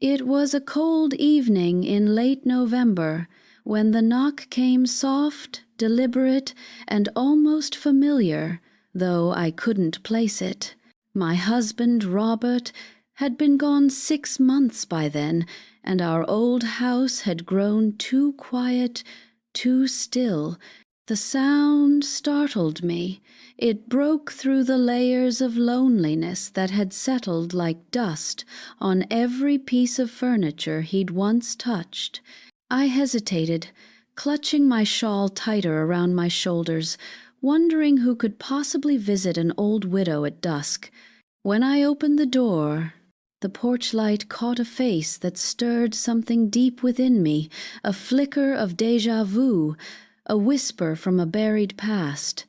It was a cold evening in late November when the knock came soft, deliberate, and almost familiar, though I couldn't place it. My husband, Robert, had been gone 6 months by then, and our old house had grown too quiet, too still. The sound startled me. It broke through the layers of loneliness that had settled like dust on every piece of furniture he'd once touched. I hesitated, clutching my shawl tighter around my shoulders, wondering who could possibly visit an old widow at dusk. When I opened the door, the porch light caught a face that stirred something deep within me, a flicker of déjà vu, a whisper from a buried past.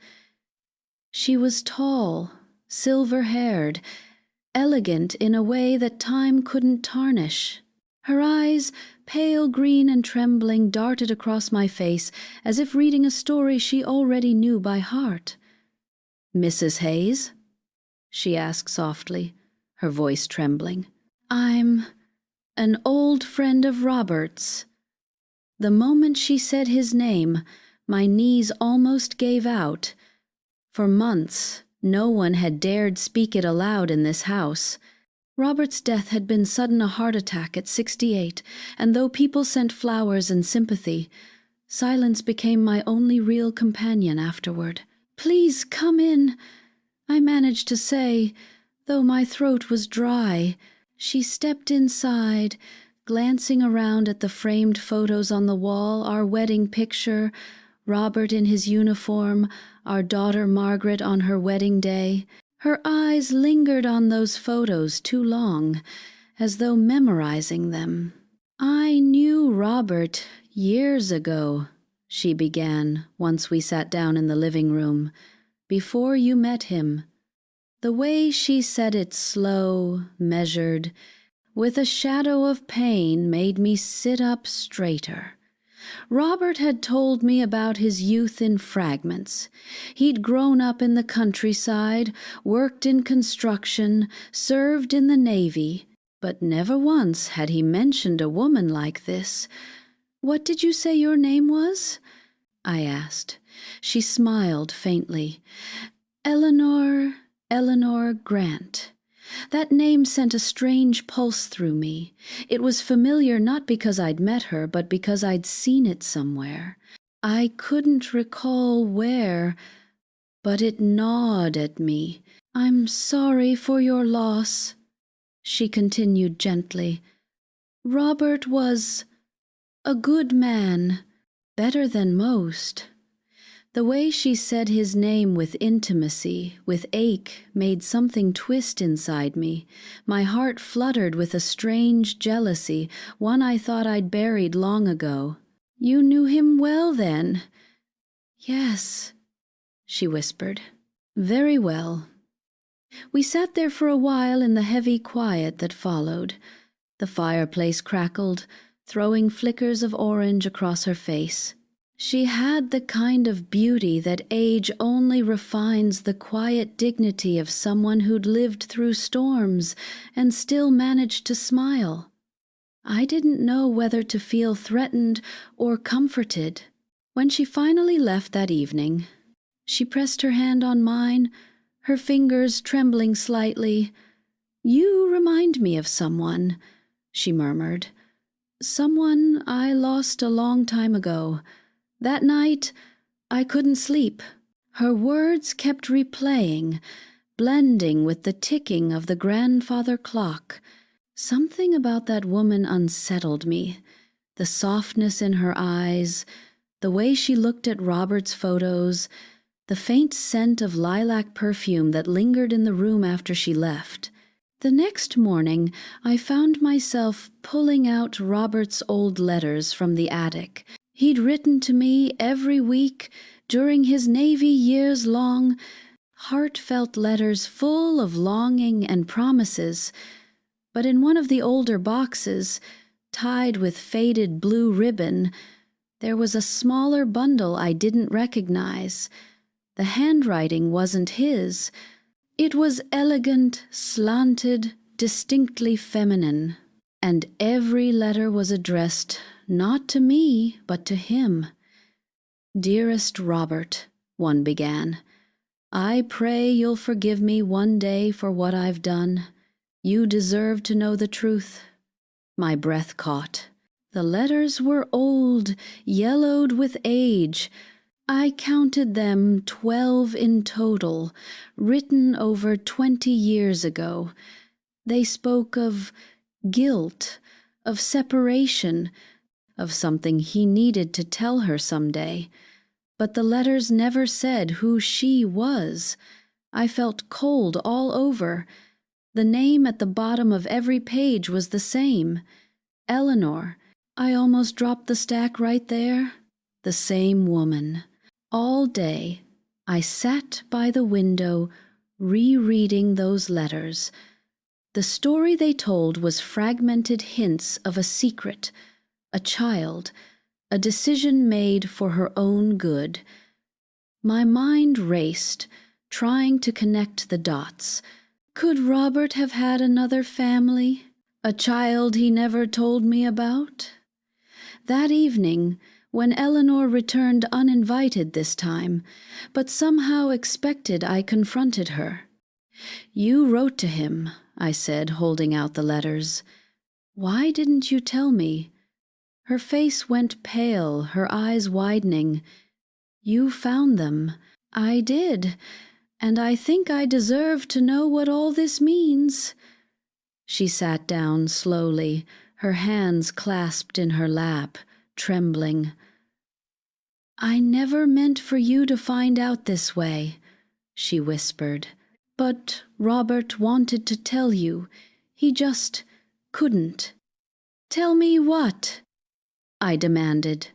She was tall, silver-haired, elegant in a way that time couldn't tarnish. Her eyes, pale green and trembling, darted across my face as if reading a story she already knew by heart. "Mrs. Hayes?" she asked softly, her voice trembling. "I'm an old friend of Robert's." The moment she said his name, my knees almost gave out. For months, no one had dared speak it aloud in this house. Robert's death had been sudden, a heart attack at 68, and though people sent flowers and sympathy, silence became my only real companion afterward. "Please come in," I managed to say, though my throat was dry. She stepped inside, glancing around at the framed photos on the wall, our wedding picture, Robert in his uniform, our daughter Margaret on her wedding day. Her eyes lingered on those photos too long, as though memorizing them. "I knew Robert years ago," she began, once we sat down in the living room, "before you met him." The way she said it, slow, measured, with a shadow of pain, made me sit up straighter. Robert had told me about his youth in fragments. He'd grown up in the countryside, worked in construction, served in the Navy, but never once had he mentioned a woman like this. "What did you say your name was?" I asked. She smiled faintly. Eleanor Grant." That name sent a strange pulse through me. It was familiar not because I'd met her, but because I'd seen it somewhere. I couldn't recall where, but it gnawed at me. "I'm sorry for your loss," she continued gently. "Robert was a good man, better than most." The way she said his name with intimacy, with ache, made something twist inside me. My heart fluttered with a strange jealousy, one I thought I'd buried long ago. "You knew him well, then?" "Yes," she whispered. "Very well." We sat there for a while in the heavy quiet that followed. The fireplace crackled, throwing flickers of orange across her face. She had the kind of beauty that age only refines, the quiet dignity of someone who'd lived through storms and still managed to smile. I didn't know whether to feel threatened or comforted. When she finally left that evening, she pressed her hand on mine, her fingers trembling slightly. "You remind me of someone," she murmured. "Someone I lost a long time ago. That night, I couldn't sleep." Her words kept replaying, blending with the ticking of the grandfather clock. Something about that woman unsettled me. The softness in her eyes, the way she looked at Robert's photos, the faint scent of lilac perfume that lingered in the room after she left. The next morning, I found myself pulling out Robert's old letters from the attic. He'd written to me every week during his Navy years long, heartfelt letters full of longing and promises. But in one of the older boxes, tied with faded blue ribbon, there was a smaller bundle I didn't recognize. The handwriting wasn't his. It was elegant, slanted, distinctly feminine. and every letter was addressed not to me, but to him. "Dearest Robert," one began, "I pray you'll forgive me one day for what I've done. You deserve to know the truth." My breath caught. The letters were old, yellowed with age. I counted them 12 in total, written over 20 years ago. They spoke of guilt, of separation, of something he needed to tell her someday. But the letters never said who she was. I felt cold all over. The name at the bottom of every page was the same. Eleanor. I almost dropped the stack right there. The same woman. All day, I sat by the window, rereading those letters. The story they told was fragmented hints of a secret, a child, a decision made for her own good. My mind raced, trying to connect the dots. Could Robert have had another family? A child he never told me about? That evening, when Eleanor returned uninvited this time, but somehow expected, I confronted her. "You wrote to him," I said, holding out the letters. "Why didn't you tell me?" Her face went pale, her eyes widening. "You found them." "I did, and I think I deserve to know what all this means." She sat down slowly, her hands clasped in her lap, trembling. "I never meant for you to find out this way," she whispered. "But Robert wanted to tell you. He just couldn't." "Tell me what?" I demanded.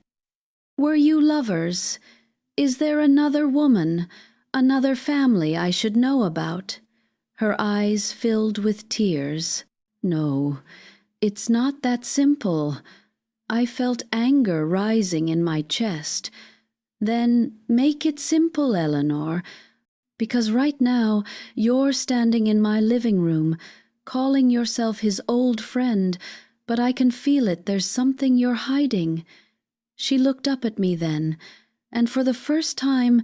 "Were you lovers? Is there another woman, another family I should know about?" Her eyes filled with tears. "No, it's not that simple." I felt anger rising in my chest. "Then make it simple, Eleanor, because right now you're standing in my living room, calling yourself his old friend, but I can feel it, there's something you're hiding." She looked up at me then, and for the first time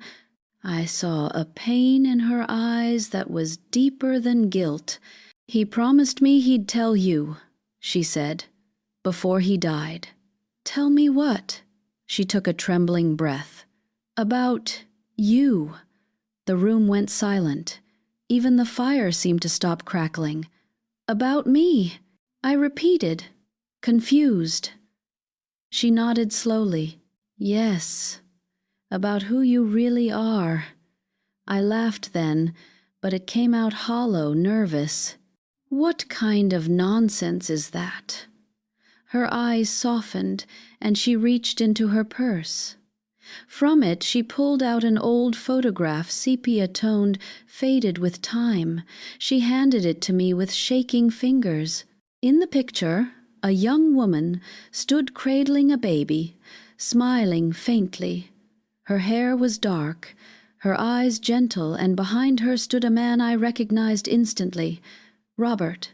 I saw a pain in her eyes that was deeper than guilt. "He promised me he'd tell you," she said, "before he died." "Tell me what?" She took a trembling breath. "About you." The room went silent. Even the fire seemed to stop crackling. "About me," I repeated, confused. She nodded slowly. "Yes, about who you really are." I laughed then, but it came out hollow, nervous. "What kind of nonsense is that?" Her eyes softened, and she reached into her purse. From it she pulled out an old photograph, sepia-toned, faded with time. She handed it to me with shaking fingers. In the picture, a young woman stood cradling a baby, smiling faintly. Her hair was dark, her eyes gentle, and behind her stood a man I recognized instantly, Robert.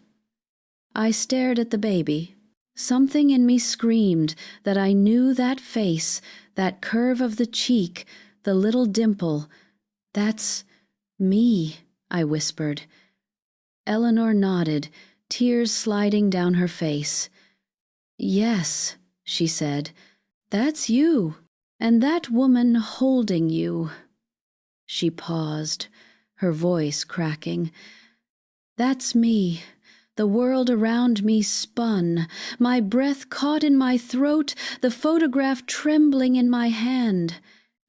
I stared at the baby. Something in me screamed that I knew that face, that curve of the cheek, the little dimple. "That's me," I whispered. Eleanor nodded, tears sliding down her face. "Yes," she said, "that's you, and that woman holding you." She paused, her voice cracking. "That's me." The world around me spun, my breath caught in my throat, the photograph trembling in my hand.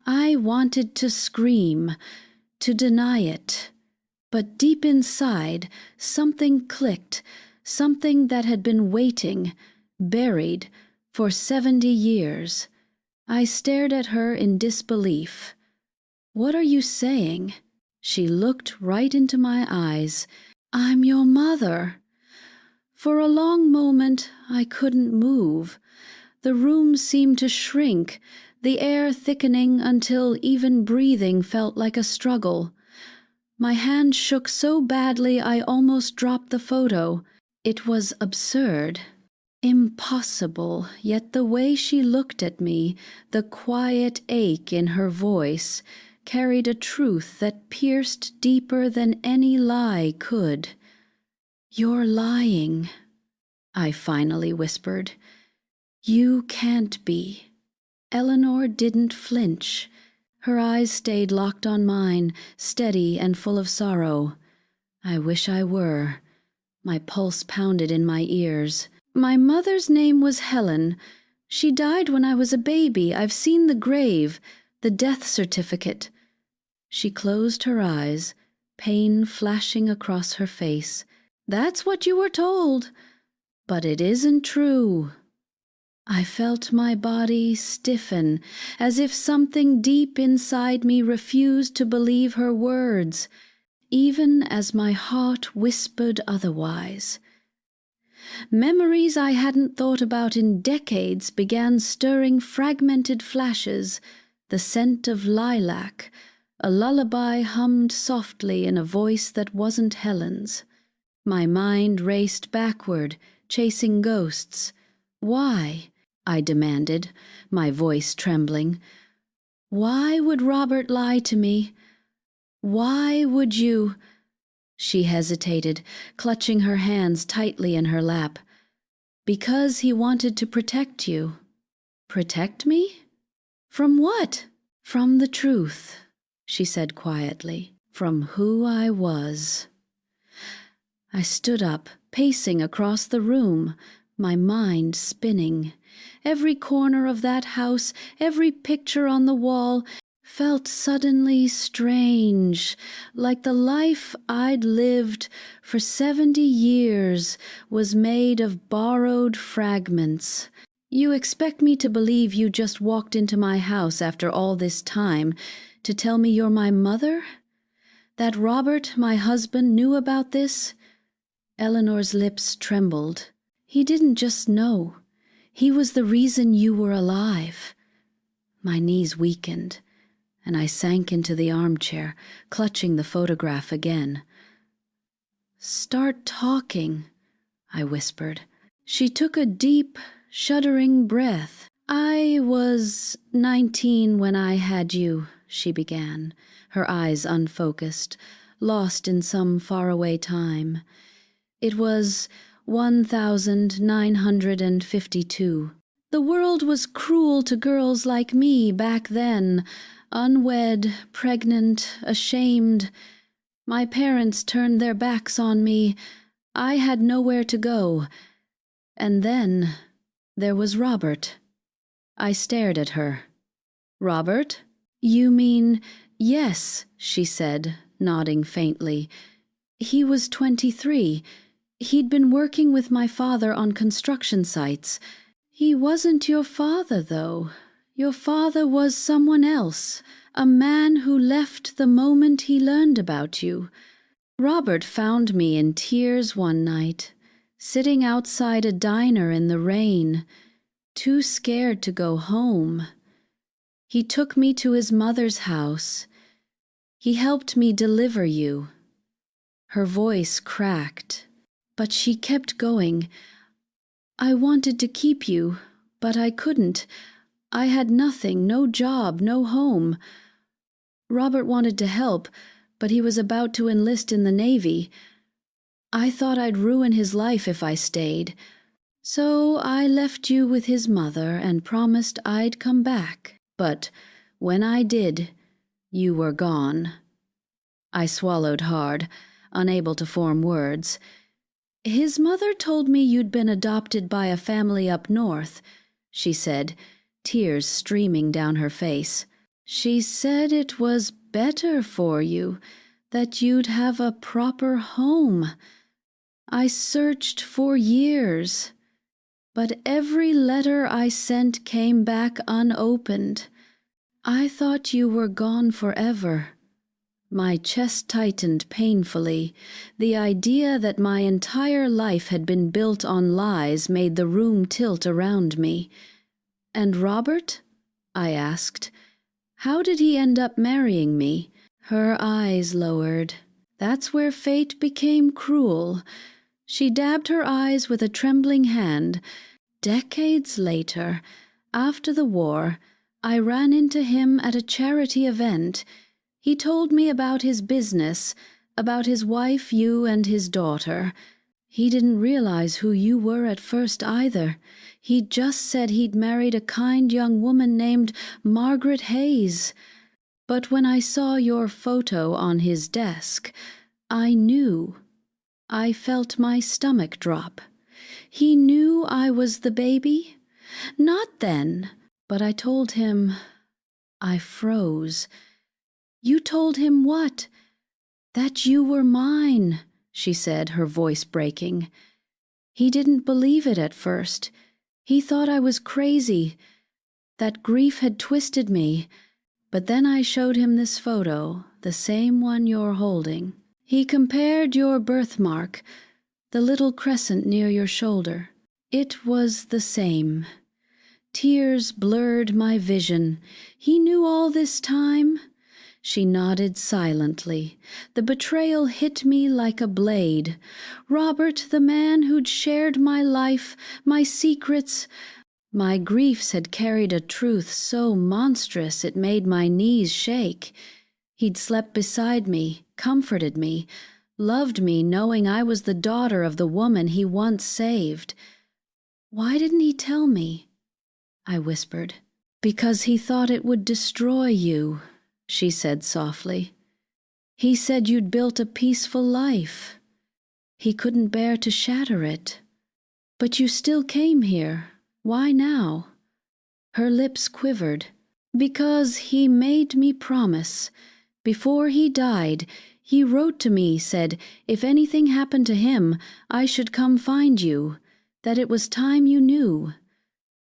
I wanted to scream, to deny it. But deep inside, something clicked, something that had been waiting, buried, for 70 years. I stared at her in disbelief. "What are you saying?" She looked right into my eyes. "I'm your mother." For a long moment I couldn't move. The room seemed to shrink, the air thickening until even breathing felt like a struggle. My hand shook so badly I almost dropped the photo. It was absurd. Impossible, yet the way she looked at me, the quiet ache in her voice, carried a truth that pierced deeper than any lie could. "You're lying," I finally whispered. "You can't be." Eleanor didn't flinch. Her eyes stayed locked on mine, steady and full of sorrow. I wish I were. My pulse pounded in my ears. "My mother's name was Helen. She died when I was a baby. I've seen the grave, the death certificate." She closed her eyes, pain flashing across her face. "That's what you were told. But it isn't true." I felt my body stiffen, as if something deep inside me refused to believe her words, even as my heart whispered otherwise. Memories I hadn't thought about in decades began stirring fragmented flashes, the scent of lilac, a lullaby hummed softly in a voice that wasn't Helen's. My mind raced backward, chasing ghosts. "Why?" I demanded, my voice trembling. "Why would Robert lie to me? Why would you—" She hesitated, clutching her hands tightly in her lap. "Because he wanted to protect you." "Protect me? From what?" "From the truth," she said quietly. "From who I was." I stood up, pacing across the room, my mind spinning. Every corner of that house, every picture on the wall, felt suddenly strange, like the life I'd lived for 70 years was made of borrowed fragments. "You expect me to believe you just walked into my house after all this time to tell me you're my mother? That Robert, my husband, knew about this?" Eleanor's lips trembled. "He didn't just know. He was the reason you were alive." My knees weakened, and I sank into the armchair, clutching the photograph again. "Start talking," I whispered. She took a deep, shuddering breath. "I was 19 when I had you," she began, her eyes unfocused, lost in some faraway time. "It was 1952. The world was cruel to girls like me back then, unwed, pregnant, ashamed. My parents turned their backs on me. I had nowhere to go. And then there was Robert." I stared at her. "Robert? You mean—" "Yes," she said, nodding faintly. "He was 23. He'd been working with my father on construction sites. He wasn't your father, though. Your father was someone else, a man who left the moment he learned about you. Robert found me in tears one night, sitting outside a diner in the rain, too scared to go home. He took me to his mother's house. He helped me deliver you." Her voice cracked, but she kept going. "I wanted to keep you, but I couldn't. I had nothing, no job, no home. Robert wanted to help, but he was about to enlist in the Navy. I thought I'd ruin his life if I stayed. So I left you with his mother and promised I'd come back. But when I did, you were gone." I swallowed hard, unable to form words. "His mother told me you'd been adopted by a family up north," she said, tears streaming down her face. "She said it was better for you, that you'd have a proper home. I searched for years, but every letter I sent came back unopened. I thought you were gone forever." My chest tightened painfully. The idea that my entire life had been built on lies made the room tilt around me. "And Robert?" I asked. "How did he end up marrying me?" Her eyes lowered. "That's where fate became cruel." She dabbed her eyes with a trembling hand. Decades later, after the war, I ran into him at a charity event. He told me about his business, about his wife, you, and his daughter. He didn't realize who you were at first either. He just said he'd married a kind young woman named Margaret Hayes. But when I saw your photo on his desk, I knew. I felt my stomach drop. He knew I was the baby? Not then, but I told him. I froze. You told him what? That you were mine, she said, her voice breaking. He didn't believe it at first. He thought I was crazy, that grief had twisted me. But then I showed him this photo, the same one you're holding. He compared your birthmark, the little crescent near your shoulder. It was the same. Tears blurred my vision. He knew all this time? She nodded silently. The betrayal hit me like a blade. Robert, the man who'd shared my life, my secrets. My griefs had carried a truth so monstrous it made my knees shake. He'd slept beside me, comforted me, loved me knowing I was the daughter of the woman he once saved. Why didn't he tell me? I whispered. Because he thought it would destroy you, she said softly. He said you'd built a peaceful life. He couldn't bear to shatter it. But you still came here. Why now? Her lips quivered. Because he made me promise. Before he died, he wrote to me, said if anything happened to him, I should come find you, that it was time you knew.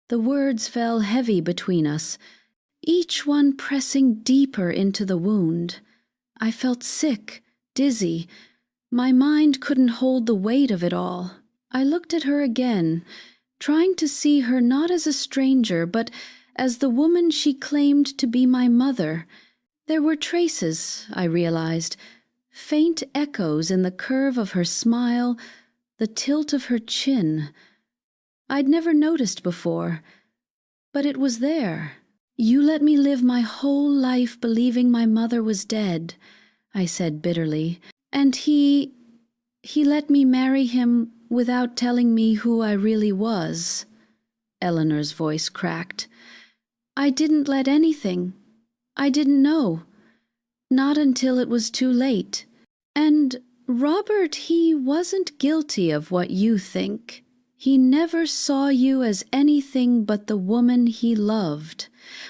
The words fell heavy between us, each one pressing deeper into the wound. I felt sick, dizzy. My mind couldn't hold the weight of it all. I looked at her again, trying to see her not as a stranger, but as the woman she claimed to be my mother. There were traces, I realized, faint echoes in the curve of her smile, the tilt of her chin. I'd never noticed before, but it was there. You let me live my whole life believing my mother was dead, I said bitterly, and he let me marry him without telling me who I really was. Eleanor's voice cracked. I didn't let anything. I didn't know. Not until it was too late. And Robert, he wasn't guilty of what you think. He never saw you as anything but the woman he loved.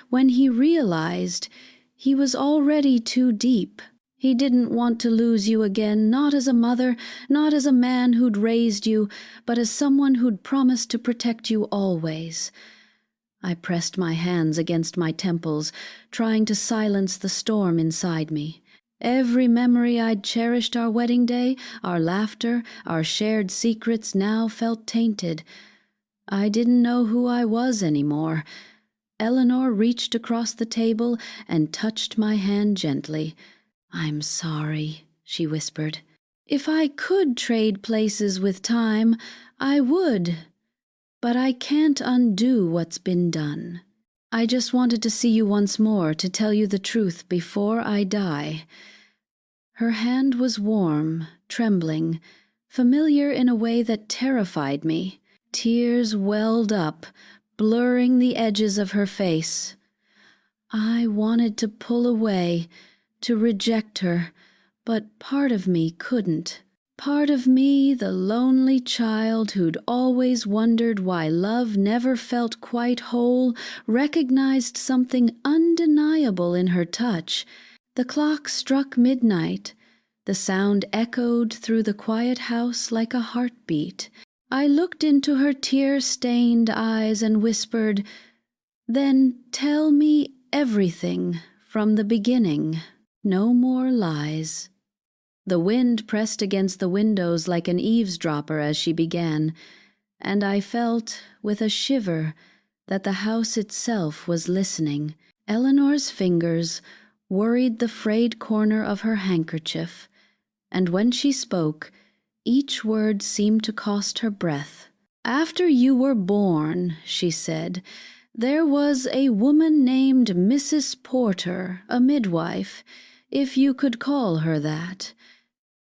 When he realized, he was already too deep. He didn't want to lose you again, not as a mother, not as a man who'd raised you, but as someone who'd promised to protect you always. I pressed my hands against my temples, trying to silence the storm inside me. Every memory I'd cherished our wedding day, our laughter, our shared secrets now felt tainted. I didn't know who I was anymore. Eleanor reached across the table and touched my hand gently. I'm sorry, she whispered. If I could trade places with time, I would. But I can't undo what's been done. I just wanted to see you once more to tell you the truth before I die. Her hand was warm, trembling, familiar in a way that terrified me. Tears welled up, blurring the edges of her face. I wanted to pull away, to reject her, but part of me couldn't. Part of me, the lonely child who'd always wondered why love never felt quite whole, recognized something undeniable in her touch. The clock struck midnight. The sound echoed through the quiet house like a heartbeat. I looked into her tear-stained eyes and whispered, "Then tell me everything from the beginning. No more lies." The wind pressed against the windows like an eavesdropper as she began, and I felt, with a shiver, that the house itself was listening. Eleanor's fingers worried the frayed corner of her handkerchief, and when she spoke, each word seemed to cost her breath. "After you were born," she said, "there was a woman named Mrs. Porter, a midwife, if you could call her that.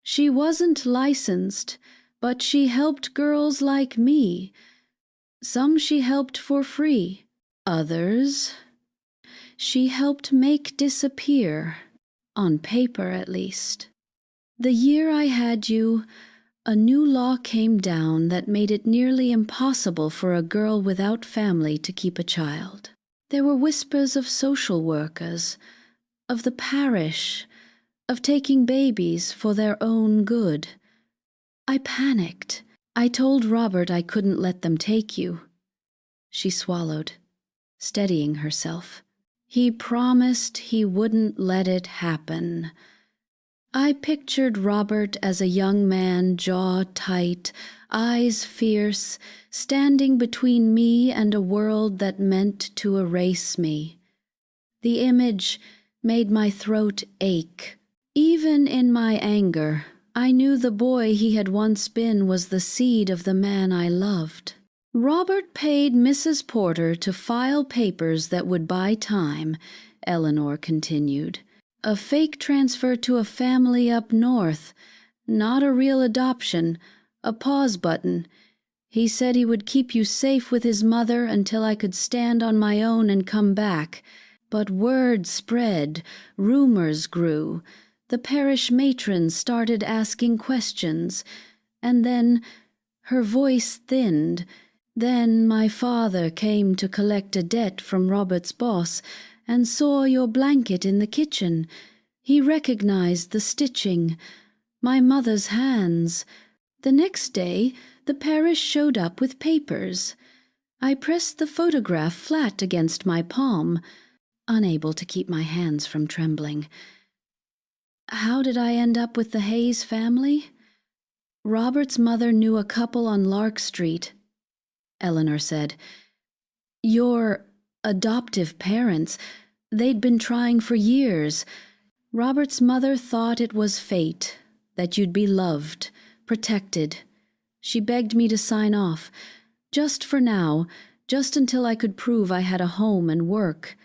She wasn't licensed, but she helped girls like me. Some she helped for free. Others she helped make disappear, on paper at least. The year I had you, a new law came down that made it nearly impossible for a girl without family to keep a child. There were whispers of social workers, of the parish, of taking babies for their own good. I panicked. I told Robert I couldn't let them take you." She swallowed, steadying herself. "He promised he wouldn't let it happen." I pictured Robert as a young man, jaw tight, eyes fierce, standing between me and a world that meant to erase me. The image made my throat ache. Even in my anger, I knew the boy he had once been was the seed of the man I loved. "Robert paid Mrs. Porter to file papers that would buy time," Eleanor continued. "A fake transfer to a family up north. Not a real adoption, a pause button. He said he would keep you safe with his mother until I could stand on my own and come back. But word spread, rumors grew. The parish matron started asking questions. And then her voice thinned. Then my father came to collect a debt from Robert's boss and saw your blanket in the kitchen. He recognized the stitching, my mother's hands. The next day, the parish showed up with papers. I pressed the photograph flat against my palm, unable to keep my hands from trembling. How did I end up with the Hayes family? Robert's mother knew a couple on Lark Street," Eleanor said. "Your adoptive parents, they'd been trying for years. Robert's mother thought it was fate, that you'd be loved, protected. She begged me to sign off, just for now, just until I could prove I had a home and work.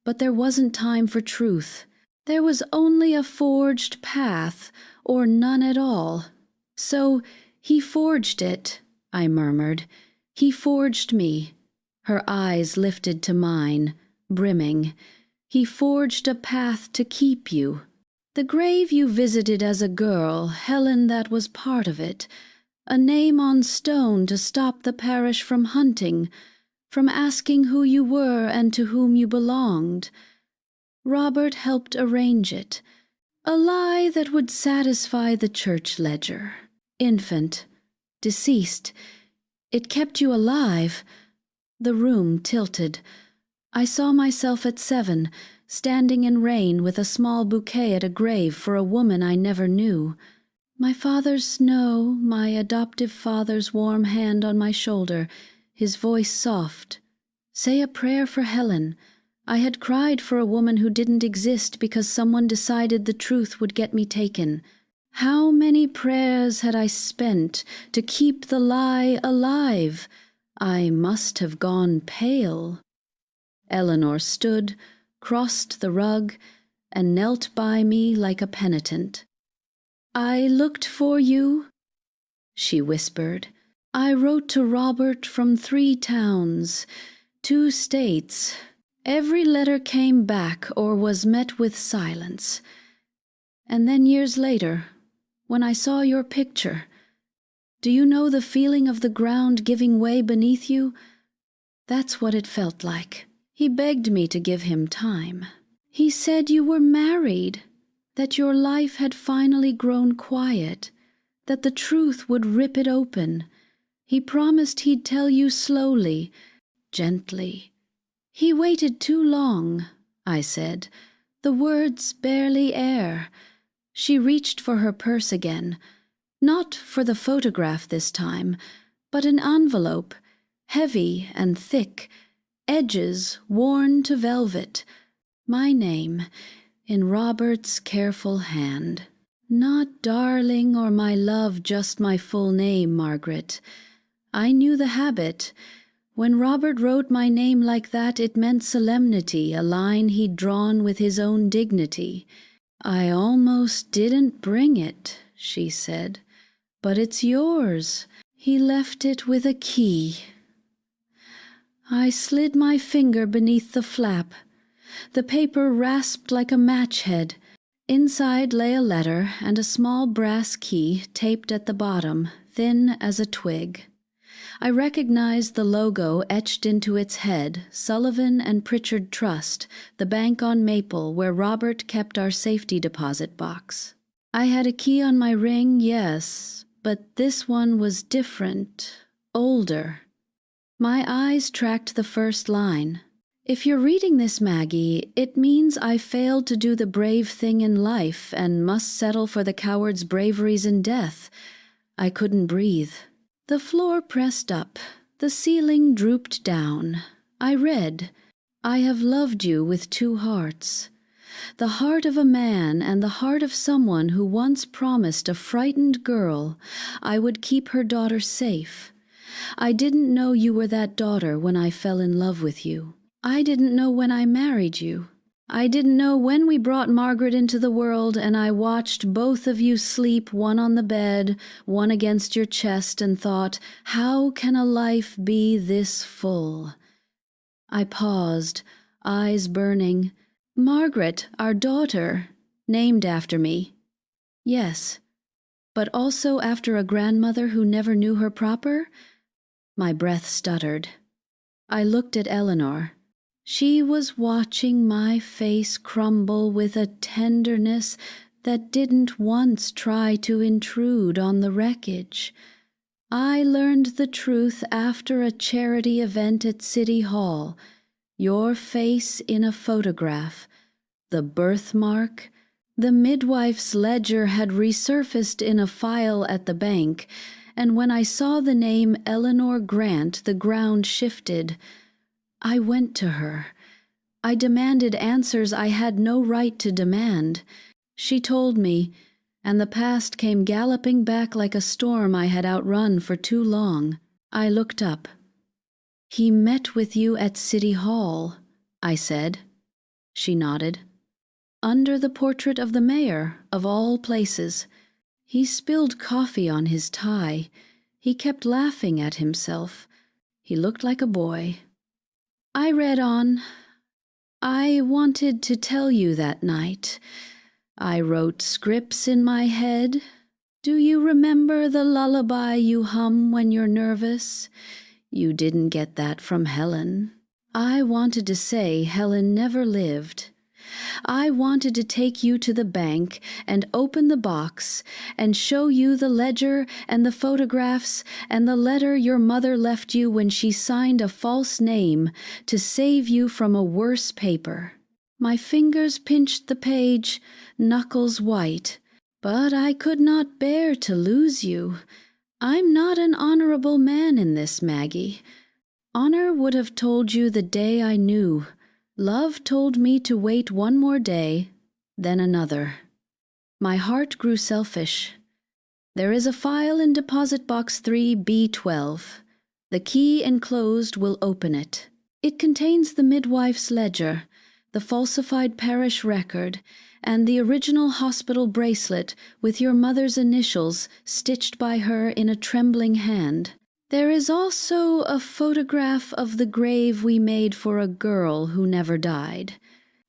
But there wasn't time for truth. There was only a forged path, or none at all. So he forged it," I murmured. "He forged me." Her eyes lifted to mine, brimming. "He forged a path to keep you. The grave you visited as a girl, Helen, that was part of it. A name on stone to stop the parish from hunting, from asking who you were and to whom you belonged. Robert helped arrange it. A lie that would satisfy the church ledger. Infant, deceased. It kept you alive." The room tilted. I saw myself at 7, standing in rain with a small bouquet at a grave for a woman I never knew. My father's snow, my adoptive father's warm hand on my shoulder, his voice soft. "Say a prayer for Helen." I had cried for a woman who didn't exist because someone decided the truth would get me taken. How many prayers had I spent to keep the lie alive? I must have gone pale. Eleanor stood, crossed the rug, and knelt by me like a penitent. "I looked for you," she whispered. "I wrote to Robert from 3 towns, 2 states. Every letter came back or was met with silence. And then years later, when I saw your picture, do you know the feeling of the ground giving way beneath you? That's what it felt like." He begged me to give him time. He said you were married, that your life had finally grown quiet, that the truth would rip it open. He promised he'd tell you slowly, gently. "He waited too long," I said. The words barely air. She reached for her purse again. Not for the photograph this time, but an envelope, heavy and thick, edges worn to velvet. My name, in Robert's careful hand. "Not darling or my love, just my full name, Margaret. I knew the habit. When Robert wrote my name like that, it meant solemnity, a line he'd drawn with his own dignity. I almost didn't bring it, she said, but it's yours. He left it with a key. I slid my finger beneath the flap. The paper rasped like a match head. Inside lay a letter and a small brass key taped at the bottom, thin as a twig. I recognized the logo etched into its head, Sullivan and Pritchard Trust, the bank on Maple where Robert kept our safety deposit box. I had a key on my ring, yes, but this one was different, older. My eyes tracked the first line. If you're reading this, Maggie, it means I failed to do the brave thing in life and must settle for the coward's braveries in death. I couldn't breathe. The floor pressed up. The ceiling drooped down. I read, I have loved you with two hearts. The heart of a man and the heart of someone who once promised a frightened girl I would keep her daughter safe. I didn't know you were that daughter when I fell in love with you. I didn't know when I married you. I didn't know when we brought Margaret into the world and I watched both of you sleep, one on the bed, one against your chest, and thought, how can a life be this full? I paused, eyes burning. Margaret, our daughter, named after me. Yes, but also after a grandmother who never knew her proper? My breath stuttered. I looked at Eleanor. She was watching my face crumble with a tenderness that didn't once try to intrude on the wreckage. I learned the truth after a charity event at City Hall. Your face in a photograph, the birthmark. The midwife's ledger had resurfaced in a file at the bank, and when I saw the name Eleanor Grant, the ground shifted. I went to her. I demanded answers I had no right to demand. She told me, and the past came galloping back like a storm I had outrun for too long. I looked up. He met with you at City Hall, I said. She nodded. Under the portrait of the mayor, of all places. He spilled coffee on his tie. He kept laughing at himself. He looked like a boy. I read on. I wanted to tell you that night. I wrote scripts in my head. Do you remember the lullaby you hum when you're nervous? You didn't get that from Helen. I wanted to say Helen never lived. I wanted to take you to the bank and open the box and show you the ledger and the photographs and the letter your mother left you when she signed a false name to save you from a worse paper. My fingers pinched the page, knuckles white, but I could not bear to lose you. I'm not an honorable man in this, Maggie. Honor would have told you the day I knew. Love told me to wait one more day, then another. My heart grew selfish. There is a file in Deposit Box 3B12. The key enclosed will open it. It contains the midwife's ledger, the falsified parish record, and the original hospital bracelet with your mother's initials stitched by her in a trembling hand. There is also a photograph of the grave we made for a girl who never died.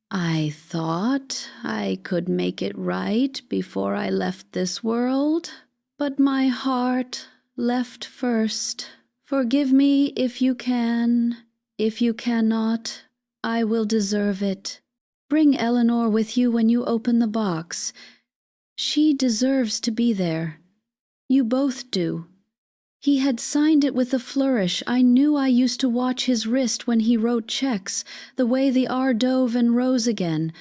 I thought I could make it right before I left this world, but my heart left first. Forgive me if you can. If you cannot, I will deserve it. Bring Eleanor with you when you open the box. She deserves to be there. You both do. He had signed it with a flourish. I knew I used to watch his wrist when he wrote checks, the way the R dove and rose again.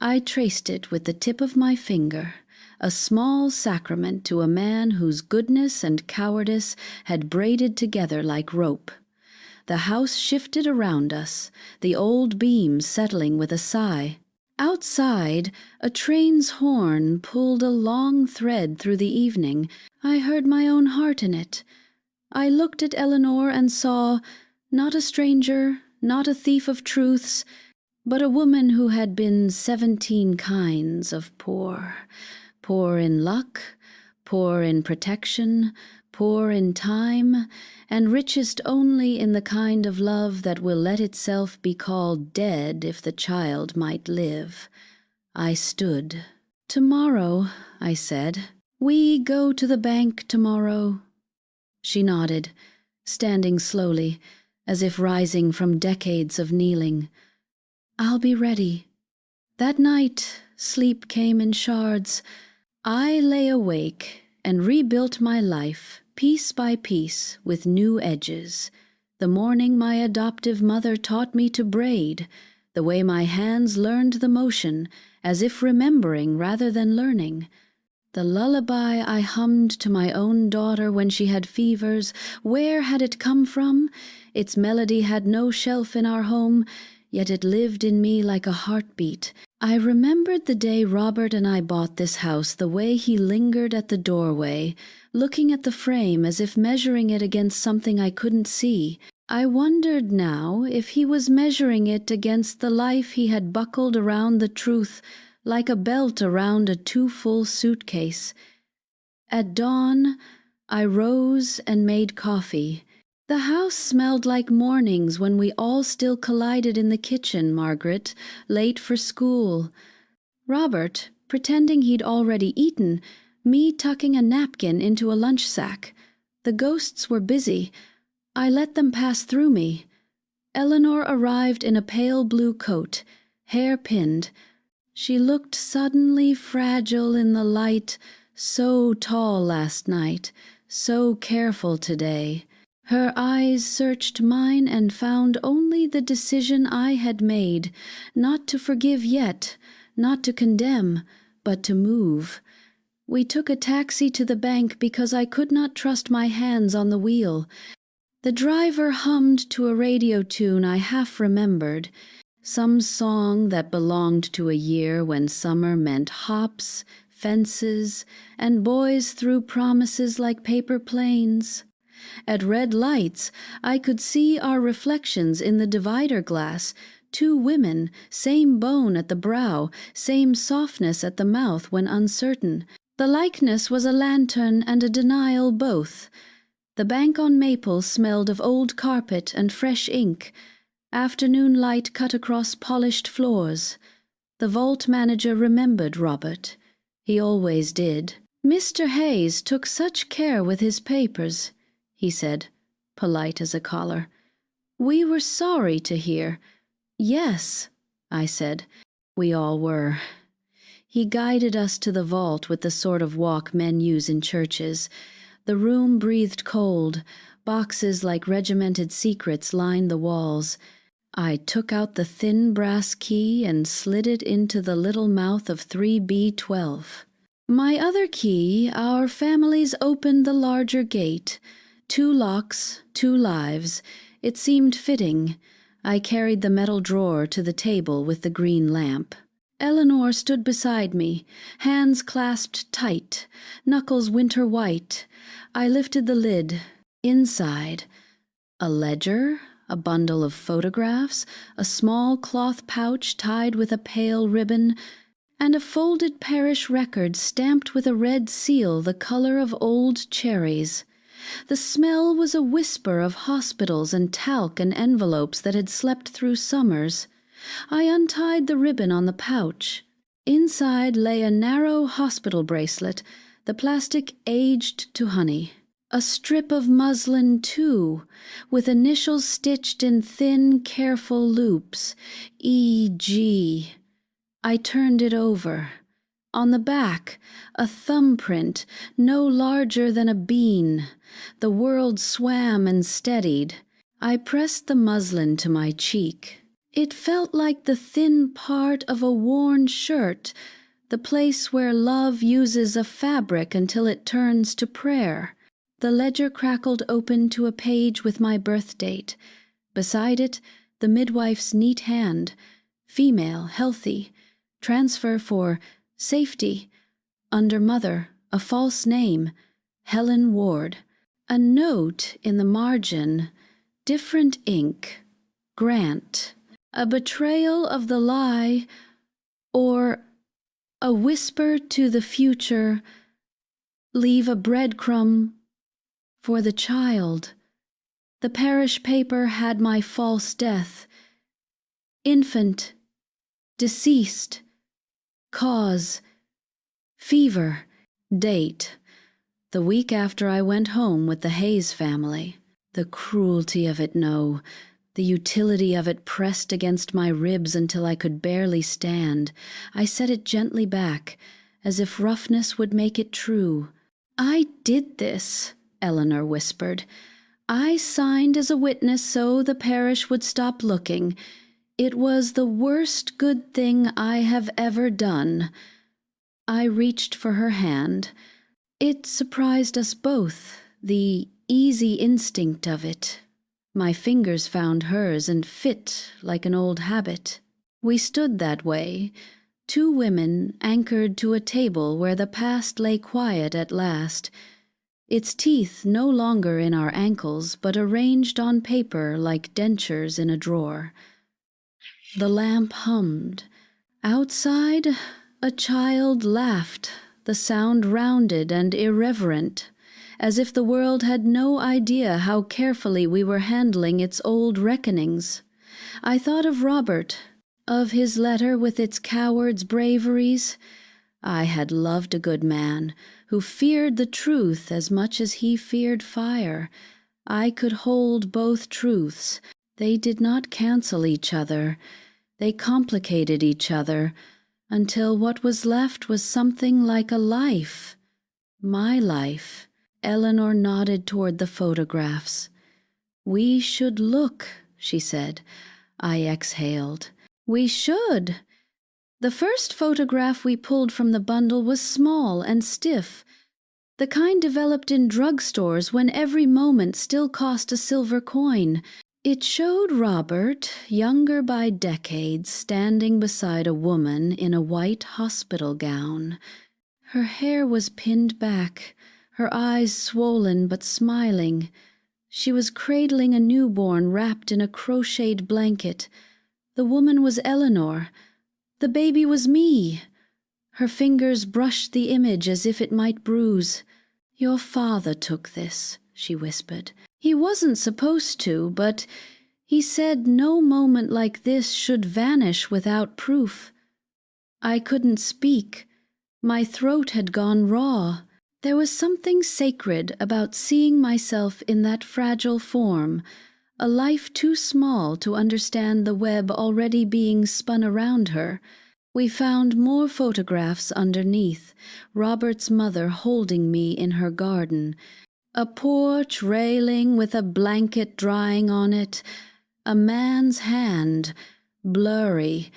I traced it with the tip of my finger, a small sacrament to a man whose goodness and cowardice had braided together like rope. The house shifted around us, the old beams settling with a sigh. Outside, a train's horn pulled a long thread through the evening. I heard my own heart in it. I looked at Eleanor and saw, not a stranger, not a thief of truths, but a woman who had been 17 kinds of poor. Poor in luck, poor in protection, poor in time, and richest only in the kind of love that will let itself be called dead if the child might live. I stood. "Tomorrow," I said. "We go to the bank tomorrow." She nodded, standing slowly, as if rising from decades of kneeling. "I'll be ready." That night, sleep came in shards. I lay awake and rebuilt my life, piece by piece, with new edges. The morning my adoptive mother taught me to braid, the way my hands learned the motion, as if remembering rather than learning. The lullaby I hummed to my own daughter when she had fevers, where had it come from? Its melody had no shelf in our home, yet it lived in me like a heartbeat. I remembered the day Robert and I bought this house, the way he lingered at the doorway, looking at the frame as if measuring it against something I couldn't see. I wondered now if he was measuring it against the life he had buckled around the truth, like a belt around a too-full suitcase. At dawn, I rose and made coffee. The house smelled like mornings when we all still collided in the kitchen, Margaret, late for school. Robert, pretending he'd already eaten, me tucking a napkin into a lunch sack. The ghosts were busy. I let them pass through me. Eleanor arrived in a pale blue coat, hair pinned. She looked suddenly fragile in the light, so tall last night, so careful today. Her eyes searched mine and found only the decision I had made, not to forgive yet, not to condemn, but to move. We took a taxi to the bank because I could not trust my hands on the wheel. The driver hummed to a radio tune I half remembered, some song that belonged to a year when summer meant hops, fences, and boys threw promises like paper planes. At red lights, I could see our reflections in the divider glass, 2 women, same bone at the brow, same softness at the mouth when uncertain. The likeness was a lantern and a denial both. The bank on Maple smelled of old carpet and fresh ink. Afternoon light cut across polished floors. The vault manager remembered Robert. He always did. "Mr. Hayes took such care with his papers," he said, polite as a collar. "We were sorry to hear." "Yes," I said. We all were. He guided us to the vault with the sort of walk men use in churches. The room breathed cold. Boxes like regimented secrets lined the walls. I took out the thin brass key and slid it into the little mouth of 3B12. My other key, our families opened the larger gate. 2 locks, 2 lives. It seemed fitting. I carried the metal drawer to the table with the green lamp. Eleanor stood beside me, hands clasped tight, knuckles winter white. I lifted the lid. Inside, a ledger, a bundle of photographs, a small cloth pouch tied with a pale ribbon, and a folded parish record stamped with a red seal the color of old cherries. The smell was a whisper of hospitals and talc and envelopes that had slept through summers. I untied the ribbon on the pouch. Inside lay a narrow hospital bracelet, the plastic aged to honey. A strip of muslin, too, with initials stitched in thin, careful loops. E.G. I turned it over. On the back, a thumbprint no larger than a bean. The world swam and steadied. I pressed the muslin to my cheek. It felt like the thin part of a worn shirt, the place where love uses a fabric until it turns to prayer. The ledger crackled open to a page with my birth date. Beside it, the midwife's neat hand. Female, healthy. Transfer for safety. Under mother, a false name. Helen Ward. A note in the margin, different ink, Grant, a betrayal of the lie, or a whisper to the future, leave a breadcrumb for the child. The parish paper had my false death. Infant, deceased, cause, fever, date. The week after I went home with the Hayes family. The cruelty of it, no. The utility of it pressed against my ribs until I could barely stand. I set it gently back, as if roughness would make it true. I did this, Eleanor whispered. I signed as a witness so the parish would stop looking. It was the worst good thing I have ever done. I reached for her hand. It surprised us both, the easy instinct of it. My fingers found hers and fit like an old habit. We stood that way, two women anchored to a table where the past lay quiet at last, its teeth no longer in our ankles but arranged on paper like dentures in a drawer. The lamp hummed. Outside, a child laughed, the sound rounded and irreverent, as if the world had no idea how carefully we were handling its old reckonings. I thought of Robert, of his letter with its coward's braveries. I had loved a good man, who feared the truth as much as he feared fire. I could hold both truths. They did not cancel each other. They complicated each other, until what was left was something like a life. My life. Eleanor nodded toward the photographs. We should look, she said. I exhaled. We should. The first photograph we pulled from the bundle was small and stiff, the kind developed in drugstores when every moment still cost a silver coin. It showed Robert, younger by decades, standing beside a woman in a white hospital gown. Her hair was pinned back, her eyes swollen but smiling. She was cradling a newborn wrapped in a crocheted blanket. The woman was Eleanor. The baby was me. Her fingers brushed the image as if it might bruise. Your father took this, she whispered. He wasn't supposed to, but he said no moment like this should vanish without proof. I couldn't speak. My throat had gone raw. There was something sacred about seeing myself in that fragile form, a life too small to understand the web already being spun around her. We found more photographs underneath, Robert's mother holding me in her garden, a porch railing with a blanket drying on it, a man's hand, blurry,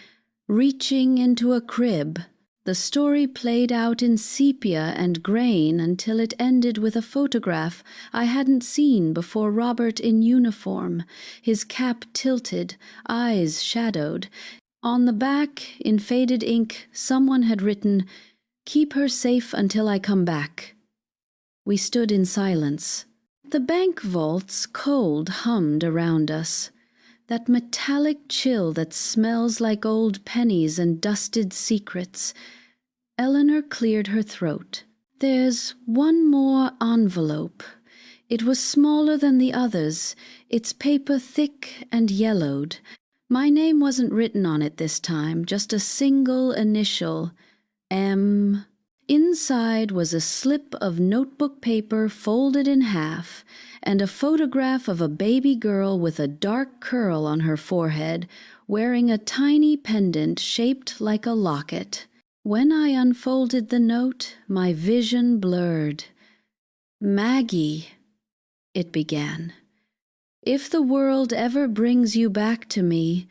reaching into a crib. The story played out in sepia and grain until it ended with a photograph I hadn't seen before. Robert in uniform, his cap tilted, eyes shadowed. On the back, in faded ink, someone had written, "Keep her safe until I come back." We stood in silence. The bank vault's cold hummed around us, that metallic chill that smells like old pennies and dusted secrets. Eleanor cleared her throat. There's one more envelope. It was smaller than the others, its paper thick and yellowed. My name wasn't written on it this time, just a single initial, M. Inside was a slip of notebook paper folded in half, and a photograph of a baby girl with a dark curl on her forehead, wearing a tiny pendant shaped like a locket. When I unfolded the note, my vision blurred. "Maggie," it began. "If the world ever brings you back to me,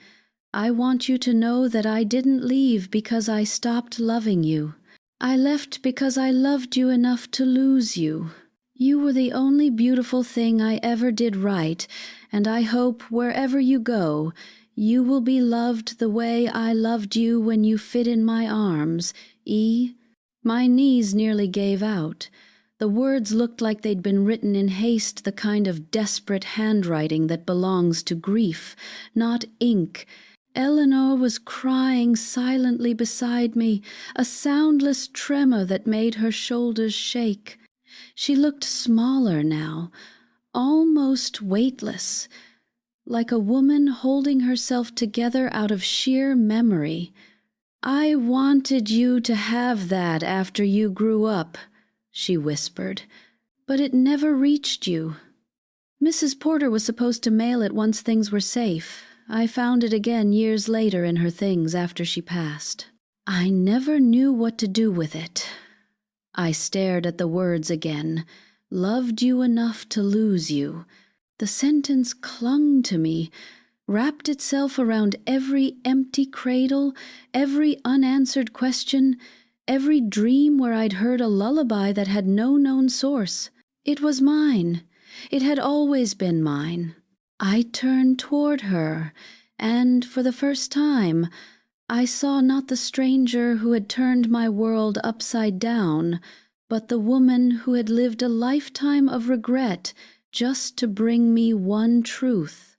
I want you to know that I didn't leave because I stopped loving you. I left because I loved you enough to lose you. You were the only beautiful thing I ever did right, and I hope wherever you go, you will be loved the way I loved you when you fit in my arms, E." My knees nearly gave out. The words looked like they'd been written in haste, the kind of desperate handwriting that belongs to grief, not ink. Eleanor was crying silently beside me, a soundless tremor that made her shoulders shake. She looked smaller now, almost weightless, like a woman holding herself together out of sheer memory. "I wanted you to have that after you grew up," she whispered, "but it never reached you. Mrs. Porter was supposed to mail it once things were safe. I found it again years later in her things after she passed. I never knew what to do with it." I stared at the words again. "Loved you enough to lose you." The sentence clung to me, wrapped itself around every empty cradle, every unanswered question, every dream where I'd heard a lullaby that had no known source. It was mine. It had always been mine. I turned toward her, and for the first time, I saw not the stranger who had turned my world upside down, but the woman who had lived a lifetime of regret just to bring me one truth.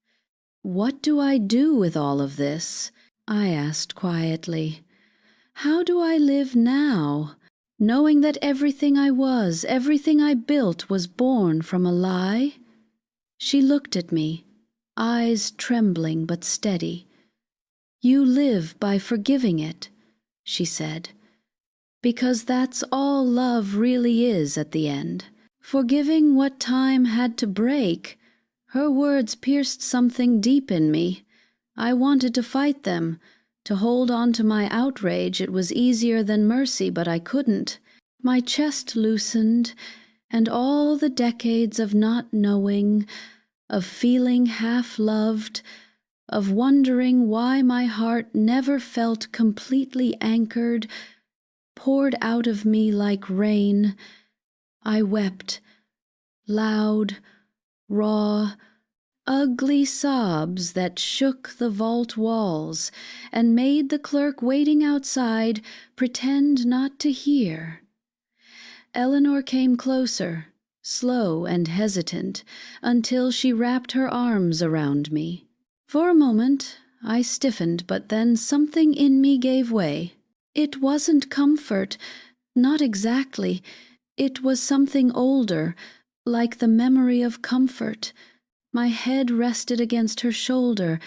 "What do I do with all of this?" I asked quietly. "How do I live now, knowing that everything I was, everything I built was born from a lie?" She looked at me, eyes trembling but steady. "You live by forgiving it," she said, "because that's all love really is at the end. Forgiving what time had to break." Her words pierced something deep in me. I wanted to fight them. To hold on to my outrage, it was easier than mercy, but I couldn't. My chest loosened, and all the decades of not knowing, of feeling half-loved, of wondering why my heart never felt completely anchored, poured out of me like rain. I wept, loud, raw, ugly sobs that shook the vault walls and made the clerk waiting outside pretend not to hear. Eleanor came closer, slow and hesitant, until she wrapped her arms around me. For a moment, I stiffened, but then something in me gave way. It wasn't comfort, not exactly. It was something older, like the memory of comfort. My head rested against her shoulder,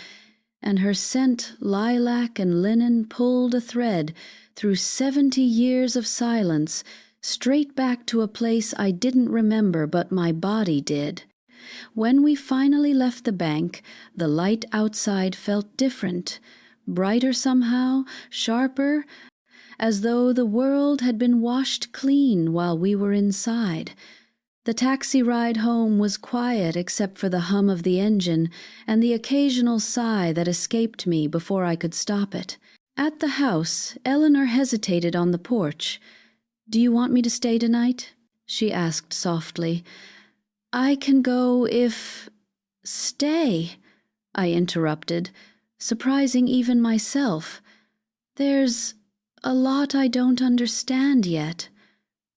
and her scent, lilac and linen, pulled a thread through 70 years of silence, straight back to a place I didn't remember, but my body did. When we finally left the bank, the light outside felt different, brighter somehow, sharper, as though the world had been washed clean while we were inside. The taxi ride home was quiet except for the hum of the engine and the occasional sigh that escaped me before I could stop it. At the house, Eleanor hesitated on the porch. "Do you want me to stay tonight?" she asked softly. "I can go if—" "Stay," I interrupted, surprising even myself. "There's a lot I don't understand yet."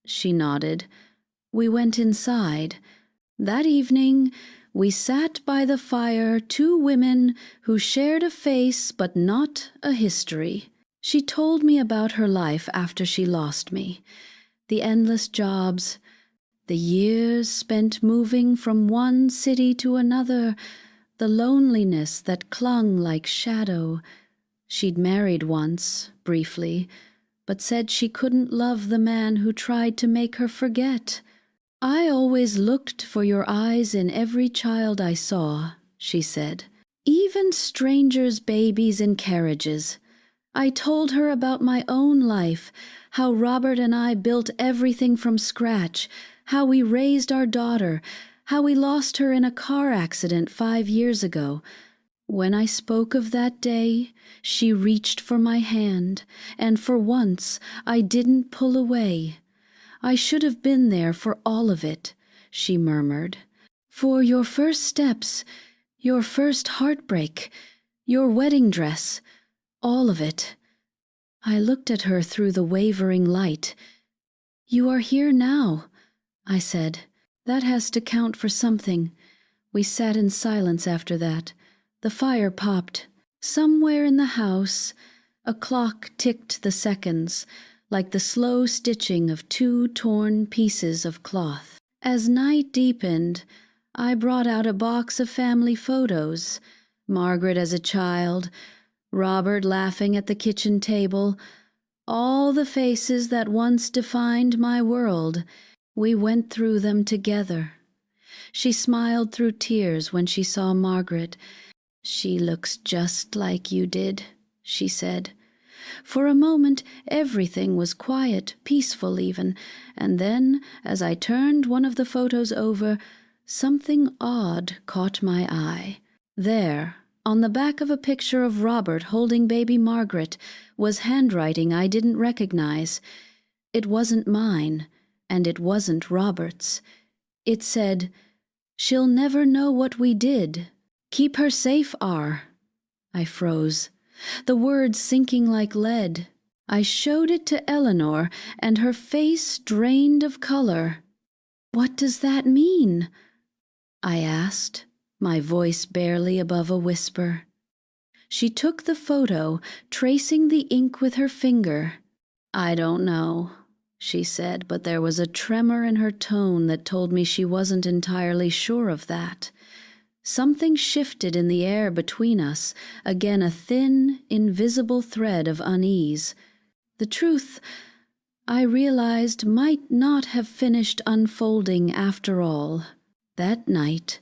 She nodded. We went inside. That evening, we sat by the fire, two women who shared a face but not a history. She told me about her life after she lost me, the endless jobs, the years spent moving from one city to another, the loneliness that clung like shadow. She'd married once, briefly, but said she couldn't love the man who tried to make her forget. "I always looked for your eyes in every child I saw," she said. "Even strangers' babies in carriages." I told her about my own life, how Robert and I built everything from scratch, how we raised our daughter, how we lost her in a car accident 5 years ago. When I spoke of that day, she reached for my hand, and for once I didn't pull away. "I should have been there for all of it," she murmured. "For your first steps, your first heartbreak, your wedding dress, all of it." I looked at her through the wavering light. "You are here now. I said. That has to count for something. We sat in silence after that. The fire popped. Somewhere in the house, a clock ticked the seconds, like the slow stitching of two torn pieces of cloth. As night deepened, I brought out a box of family photos. Margaret as a child, Robert laughing at the kitchen table, all the faces that once defined my world. We went through them together. She smiled through tears when she saw Margaret. "She looks just like you did," she said. For a moment, everything was quiet, peaceful even, and then, as I turned one of the photos over, something odd caught my eye. There, on the back of a picture of Robert holding baby Margaret, was handwriting I didn't recognize. It wasn't mine, and it wasn't Robert's. It said, "She'll never know what we did. Keep her safe, R." I froze, the words sinking like lead. I showed it to Eleanor, and her face drained of color. "What does that mean?" I asked, my voice barely above a whisper. She took the photo, tracing the ink with her finger. "I don't know," she said, but there was a tremor in her tone that told me she wasn't entirely sure of that. Something shifted in the air between us, again a thin, invisible thread of unease. The truth, I realized, might not have finished unfolding after all. That night,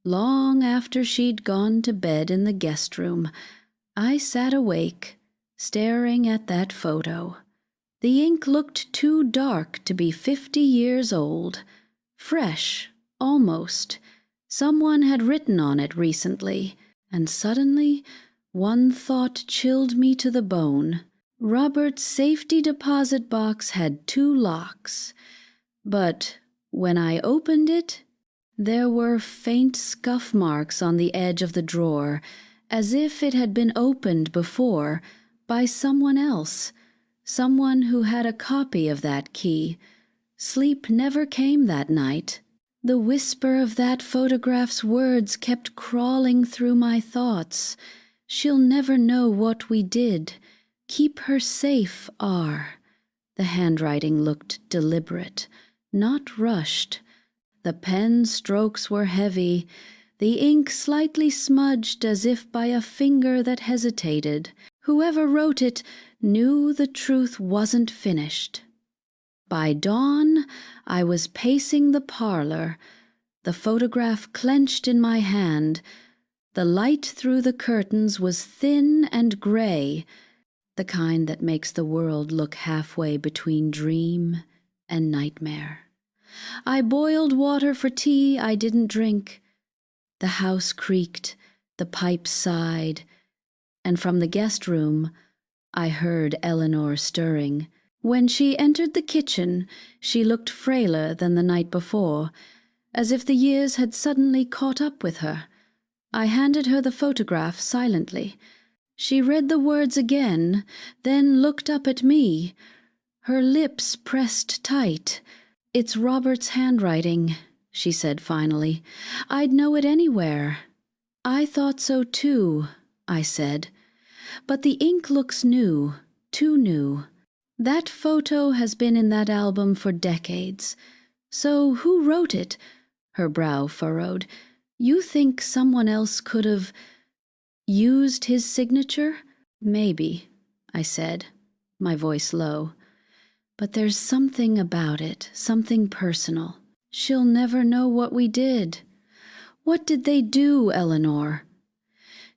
long after she'd gone to bed in the guest room, I sat awake, staring at that photo. The ink looked too dark to be 50 years old. Fresh, almost. Someone had written on it recently, and suddenly one thought chilled me to the bone. Robert's safety deposit box had 2 locks, but when I opened it, there were faint scuff marks on the edge of the drawer, as if it had been opened before by someone else, someone who had a copy of that key. Sleep never came that night. The whisper of that photograph's words kept crawling through my thoughts. "She'll never know what we did. Keep her safe, R." The handwriting looked deliberate, not rushed. The pen strokes were heavy, the ink slightly smudged as if by a finger that hesitated. Whoever wrote it knew the truth wasn't finished. By dawn, I was pacing the parlor, the photograph clenched in my hand. The light through the curtains was thin and gray, the kind that makes the world look halfway between dream and nightmare. I boiled water for tea I didn't drink. The house creaked, the pipes sighed, and from the guest room I heard Eleanor stirring. When she entered the kitchen, she looked frailer than the night before, as if the years had suddenly caught up with her. I handed her the photograph silently. She read the words again, then looked up at me, her lips pressed tight. "It's Robert's handwriting," she said finally. "I'd know it anywhere." "I thought so too," I said. "But the ink looks new, too new. That photo has been in that album for decades. So who wrote it?" Her brow furrowed. "You think someone else could have used his signature?" "Maybe," I said, my voice low. "But there's something about it, something personal. She'll never know what we did." "What did they do, Eleanor?"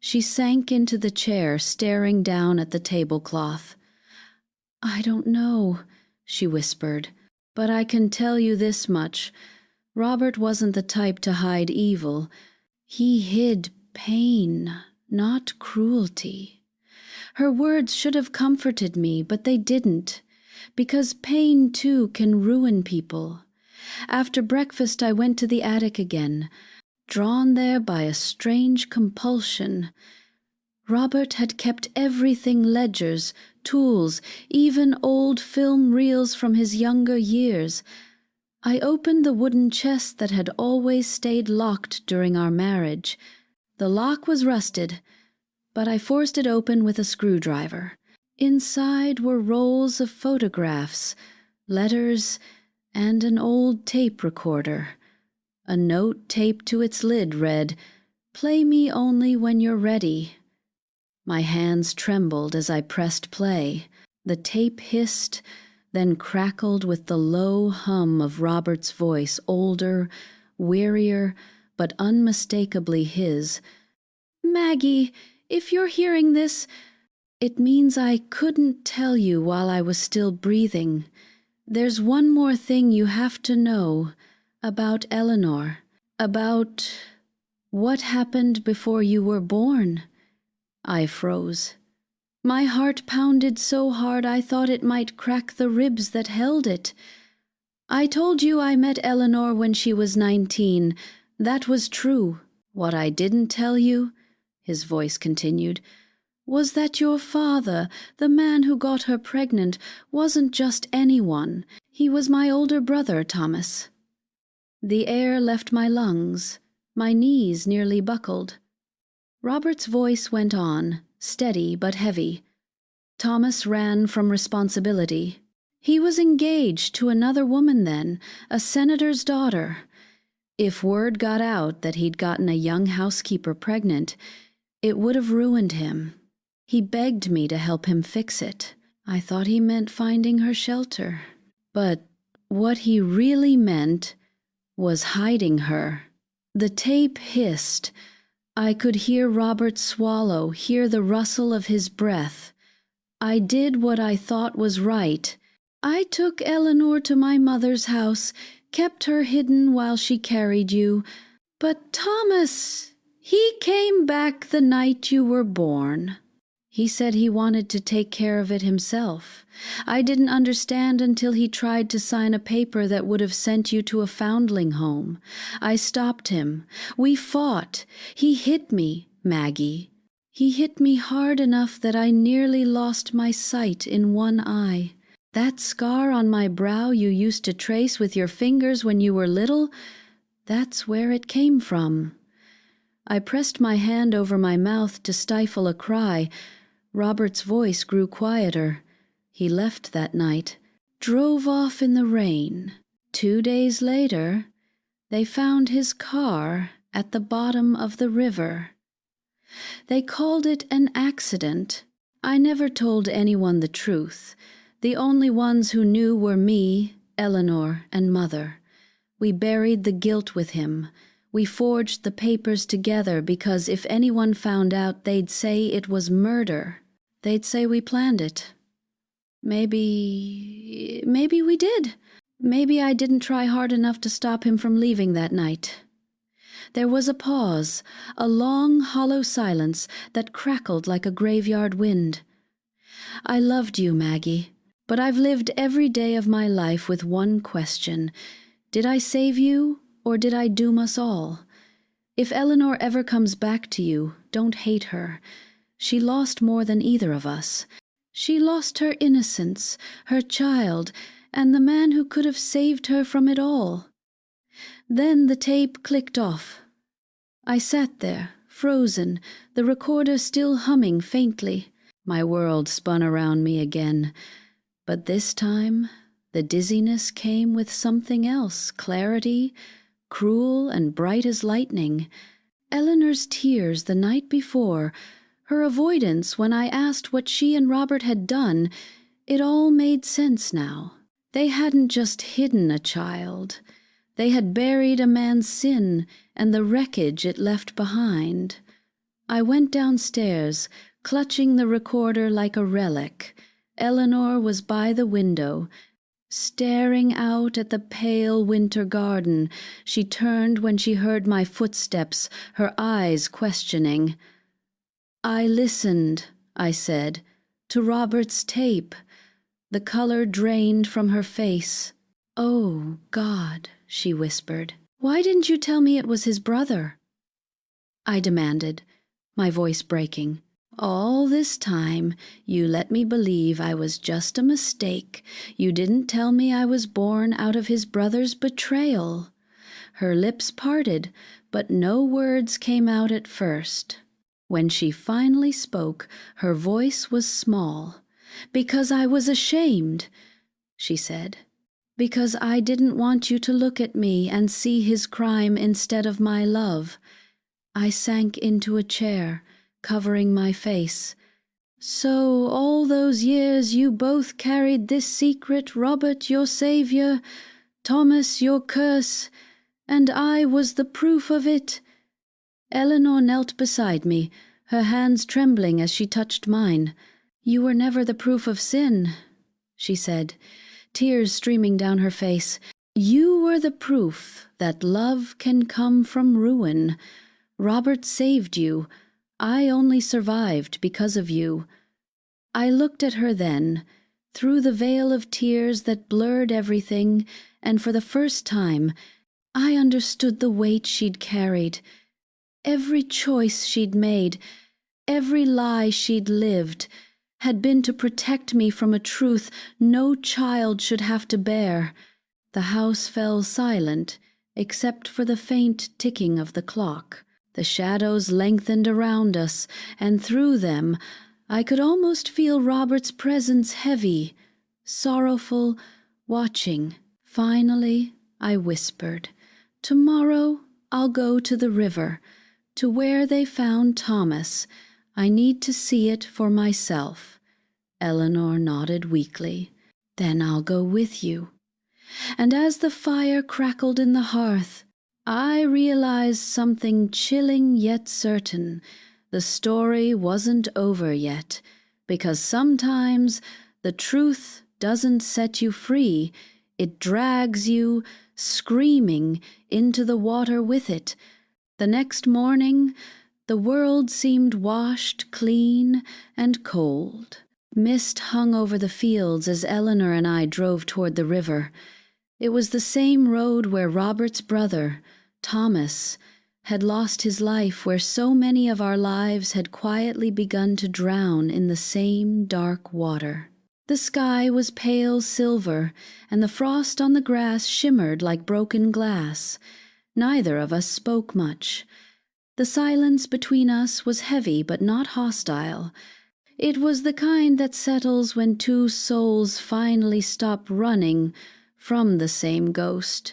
She sank into the chair, staring down at the tablecloth. "I don't know," she whispered, "but I can tell you this much. Robert wasn't the type to hide evil. He hid pain, not cruelty." Her words should have comforted me, but they didn't, because pain too can ruin people. After breakfast I went to the attic again, drawn there by a strange compulsion. Robert had kept everything: ledgers, tools, even old film reels from his younger years. I opened the wooden chest that had always stayed locked during our marriage. The lock was rusted, but I forced it open with a screwdriver. Inside were rolls of photographs, letters, and an old tape recorder. A note taped to its lid read, "Play me only when you're ready." My hands trembled as I pressed play. The tape hissed, then crackled with the low hum of Robert's voice, older, wearier, but unmistakably his. "Maggie, if you're hearing this, it means I couldn't tell you while I was still breathing. There's one more thing you have to know about Eleanor, about what happened before you were born." I froze. My heart pounded so hard I thought it might crack the ribs that held it. "I told you I met Eleanor when she was 19. That was true. What I didn't tell you," his voice continued, "was that your father, the man who got her pregnant, wasn't just anyone. He was my older brother, Thomas." The air left my lungs. My knees nearly buckled. Robert's voice went on, steady but heavy. Thomas ran from responsibility. He was engaged to another woman then, a senator's daughter. If word got out that he'd gotten a young housekeeper pregnant, it would have ruined him. He begged me to help him fix it. I thought he meant finding her shelter. But what he really meant was hiding her. The tape hissed. I could hear Robert swallow, hear the rustle of his breath. I did what I thought was right. I took Eleanor to my mother's house, kept her hidden while she carried you. But Thomas, he came back the night you were born. He said he wanted to take care of it himself. I didn't understand until he tried to sign a paper that would have sent you to a foundling home. I stopped him. We fought. He hit me, Maggie. He hit me hard enough that I nearly lost my sight in one eye. That scar on my brow you used to trace with your fingers when you were little, that's where it came from." I pressed my hand over my mouth to stifle a cry. Robert's voice grew quieter. He left that night, drove off in the rain. 2 days later, they found his car at the bottom of the river. They called it an accident. I never told anyone the truth. The only ones who knew were me, Eleanor, and Mother. We buried the guilt with him. We forged the papers together because if anyone found out, they'd say it was murder. They'd say we planned it. Maybe we did. Maybe I didn't try hard enough to stop him from leaving that night. There was a pause, a long, hollow silence that crackled like a graveyard wind. "I loved you, Maggie, but I've lived every day of my life with one question. Did I save you, or did I doom us all? If Eleanor ever comes back to you, don't hate her. She lost more than either of us. She lost her innocence, her child, and the man who could have saved her from it all." Then the tape clicked off. I sat there, frozen, the recorder still humming faintly. My world spun around me again. But this time, the dizziness came with something else, clarity, cruel and bright as lightning. Eleanor's tears the night before, her avoidance when I asked what she and Robert had done, it all made sense now. They hadn't just hidden a child. They had buried a man's sin and the wreckage it left behind. I went downstairs, clutching the recorder like a relic. Eleanor was by the window, staring out at the pale winter garden. She turned when she heard my footsteps, her eyes questioning. "I listened," I said, "to Robert's tape." The color drained from her face. "Oh, God," she whispered. "Why didn't you tell me it was his brother?" I demanded, my voice breaking. All this time, you let me believe I was just a mistake. You didn't tell me I was born out of his brother's betrayal." Her lips parted, but no words came out at first. When she finally spoke, her voice was small. "Because I was ashamed," she said. "Because I didn't want you to look at me and see his crime instead of my love." I sank into a chair, covering my face. "So all those years you both carried this secret, Robert your savior, Thomas your curse, and I was the proof of it." Eleanor knelt beside me, her hands trembling as she touched mine. "You were never the proof of sin," she said, tears streaming down her face. "You were the proof that love can come from ruin. Robert saved you. I only survived because of you." I looked at her then, through the veil of tears that blurred everything, and for the first time I understood the weight she'd carried. Every choice she'd made, every lie she'd lived, had been to protect me from a truth no child should have to bear. The house fell silent, except for the faint ticking of the clock. The shadows lengthened around us, and through them I could almost feel Robert's presence heavy, sorrowful, watching. Finally, I whispered, "Tomorrow I'll go to the river, to where they found Thomas. I need to see it for myself." Eleanor nodded weakly. "Then I'll go with you." And as the fire crackled in the hearth, I realized something chilling yet certain. The story wasn't over yet, because sometimes the truth doesn't set you free. It drags you, screaming, into the water with it. The next morning, the world seemed washed clean and cold. Mist hung over the fields as Eleanor and I drove toward the river. It was the same road where Robert's brother, Thomas, had lost his life, where so many of our lives had quietly begun to drown in the same dark water. The sky was pale silver, and the frost on the grass shimmered like broken glass. Neither of us spoke much. The silence between us was heavy but not hostile. It was the kind that settles when two souls finally stop running from the same ghost.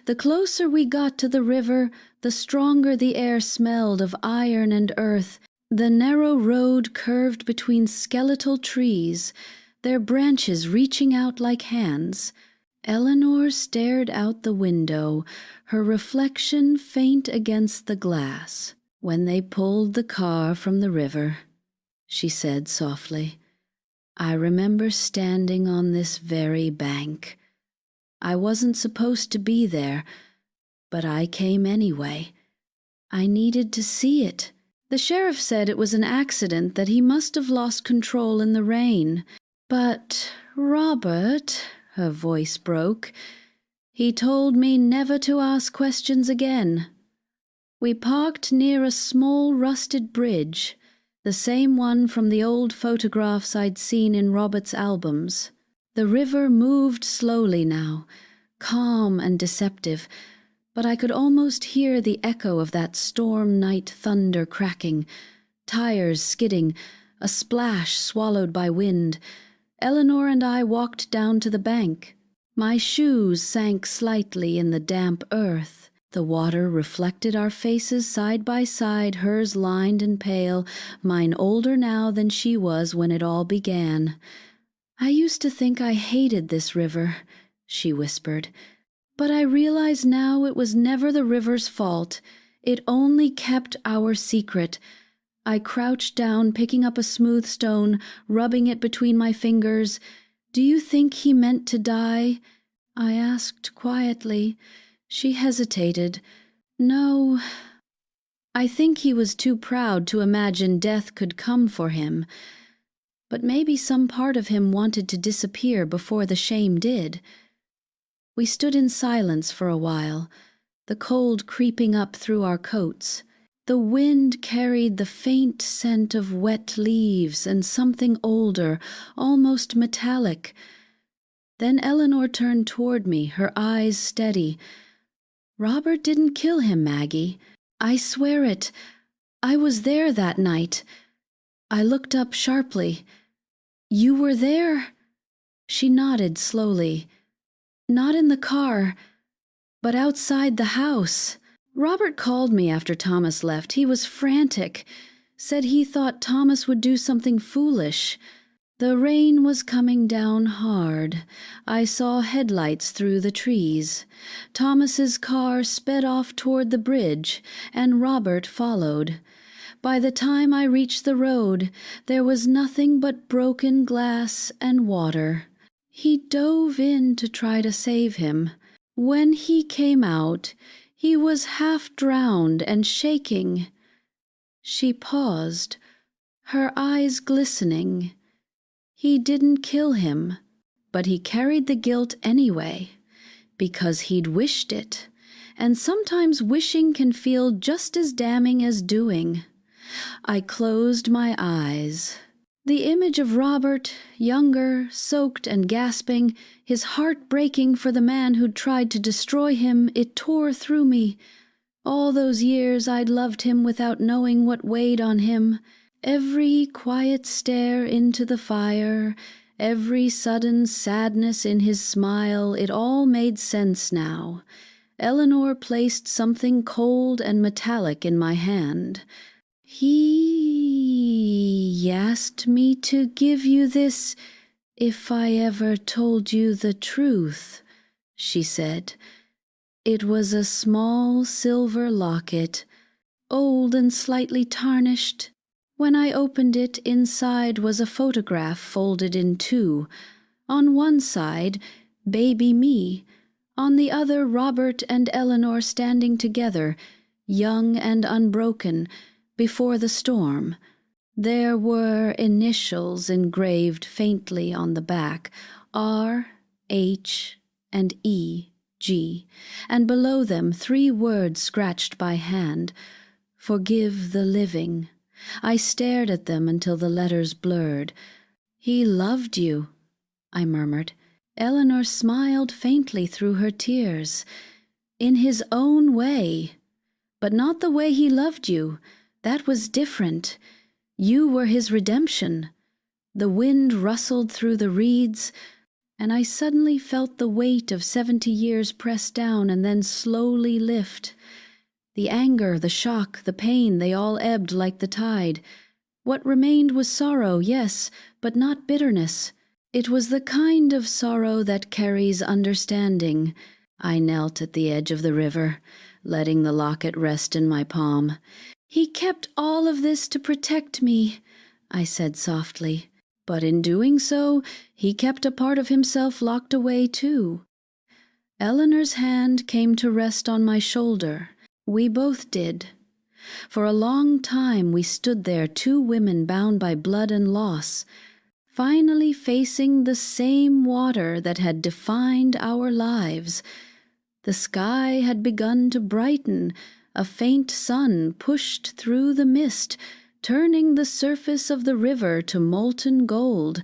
The closer we got to the river, the stronger the air smelled of iron and earth. The narrow road curved between skeletal trees, their branches reaching out like hands. Eleanor stared out the window, her reflection faint against the glass. "When they pulled the car from the river," she said softly, "I remember standing on this very bank. I wasn't supposed to be there, but I came anyway. I needed to see it. The sheriff said it was an accident, that he must have lost control in the rain. But, Robert," her voice broke, "he told me never to ask questions again." We parked near a small rusted bridge, the same one from the old photographs I'd seen in Robert's albums. The river moved slowly now, calm and deceptive, but I could almost hear the echo of that storm night thunder cracking, tires skidding, a splash swallowed by wind. Eleanor and I walked down to the bank. My shoes sank slightly in the damp earth. The water reflected our faces side by side, hers lined and pale, mine older now than she was when it all began. "I used to think I hated this river," she whispered, "but I realize now it was never the river's fault. It only kept our secret." I crouched down, picking up a smooth stone, rubbing it between my fingers. "Do you think he meant to die?" I asked quietly. She hesitated. "No. I think he was too proud to imagine death could come for him. But maybe some part of him wanted to disappear before the shame did." We stood in silence for a while, the cold creeping up through our coats. The wind carried the faint scent of wet leaves and something older, almost metallic. Then Eleanor turned toward me, her eyes steady. "Robert didn't kill him, Maggie. I swear it. I was there that night." I looked up sharply. "You were there?" She nodded slowly. "Not in the car, but outside the house. Robert called me after Thomas left. He was frantic. Said he thought Thomas would do something foolish. The rain was coming down hard. I saw headlights through the trees. Thomas's car sped off toward the bridge, and Robert followed. By the time I reached the road, there was nothing but broken glass and water. He dove in to try to save him. When he came out, he was half drowned and shaking." She paused, her eyes glistening. "He didn't kill him, but he carried the guilt anyway, because he'd wished it, and sometimes wishing can feel just as damning as doing." I closed my eyes. The image of Robert, younger, soaked and gasping, his heart breaking for the man who'd tried to destroy him, it tore through me. All those years I'd loved him without knowing what weighed on him. Every quiet stare into the fire, every sudden sadness in his smile, it all made sense now. Eleanor placed something cold and metallic in my hand. "He asked me to give you this if I ever told you the truth," she said. It was a small silver locket, old and slightly tarnished. When I opened it, inside was a photograph folded in two. On one side, baby me. On the other, Robert and Eleanor standing together, young and unbroken, before the storm. There were initials engraved faintly on the back, R, H, and E, G, and below them 3 words scratched by hand, "Forgive the living." I stared at them until the letters blurred. "He loved you," I murmured. Eleanor smiled faintly through her tears. "In his own way, but not the way he loved you. That was different. You were his redemption." The wind rustled through the reeds, and I suddenly felt the weight of 70 years press down and then slowly lift. The anger, the shock, the pain, they all ebbed like the tide. What remained was sorrow, yes, but not bitterness. It was the kind of sorrow that carries understanding. I knelt at the edge of the river, letting the locket rest in my palm. "He kept all of this to protect me," I said softly. "But in doing so, he kept a part of himself locked away too." Eleanor's hand came to rest on my shoulder. We both did. For a long time we stood there, 2 women bound by blood and loss, finally facing the same water that had defined our lives. The sky had begun to brighten. A faint sun pushed through the mist, turning the surface of the river to molten gold.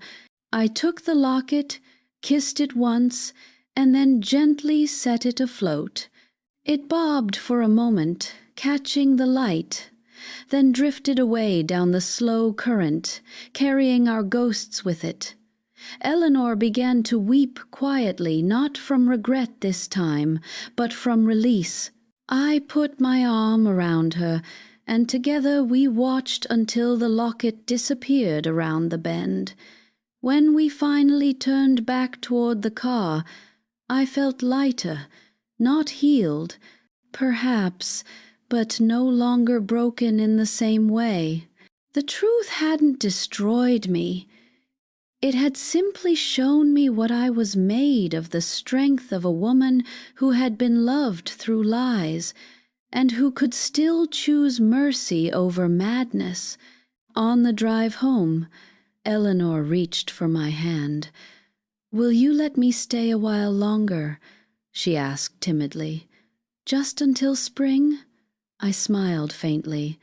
I took the locket, kissed it once, and then gently set it afloat. It bobbed for a moment, catching the light, then drifted away down the slow current, carrying our ghosts with it. Eleanor began to weep quietly, not from regret this time, but from release. I put my arm around her, and together we watched until the locket disappeared around the bend. When we finally turned back toward the car, I felt lighter, not healed, perhaps, but no longer broken in the same way. The truth hadn't destroyed me. It had simply shown me what I was made of, the strength of a woman who had been loved through lies, and who could still choose mercy over madness. On the drive home, Eleanor reached for my hand. "Will you let me stay a while longer?" she asked timidly. "Just until spring?" I smiled faintly.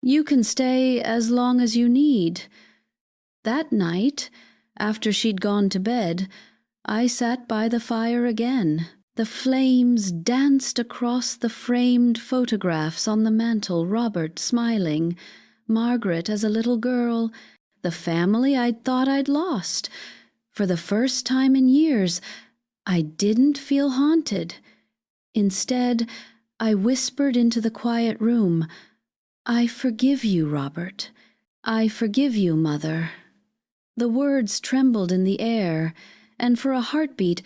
"You can stay as long as you need." That night, after she'd gone to bed, I sat by the fire again. The flames danced across the framed photographs on the mantel, Robert smiling, Margaret as a little girl, the family I'd thought I'd lost. For the first time in years, I didn't feel haunted. Instead, I whispered into the quiet room, "I forgive you, Robert. I forgive you, Mother." The words trembled in the air, and for a heartbeat,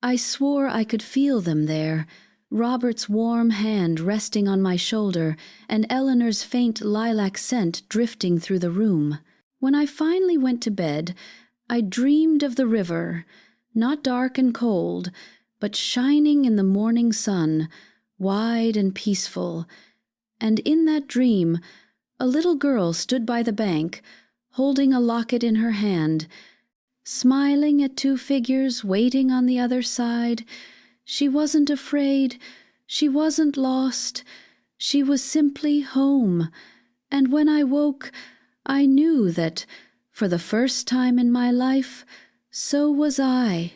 I swore I could feel them there, Robert's warm hand resting on my shoulder and Eleanor's faint lilac scent drifting through the room. When I finally went to bed, I dreamed of the river, not dark and cold, but shining in the morning sun, wide and peaceful. And in that dream, a little girl stood by the bank, holding a locket in her hand, smiling at two figures waiting on the other side. She wasn't afraid, she wasn't lost, she was simply home. And when I woke, I knew that, for the first time in my life, so was I.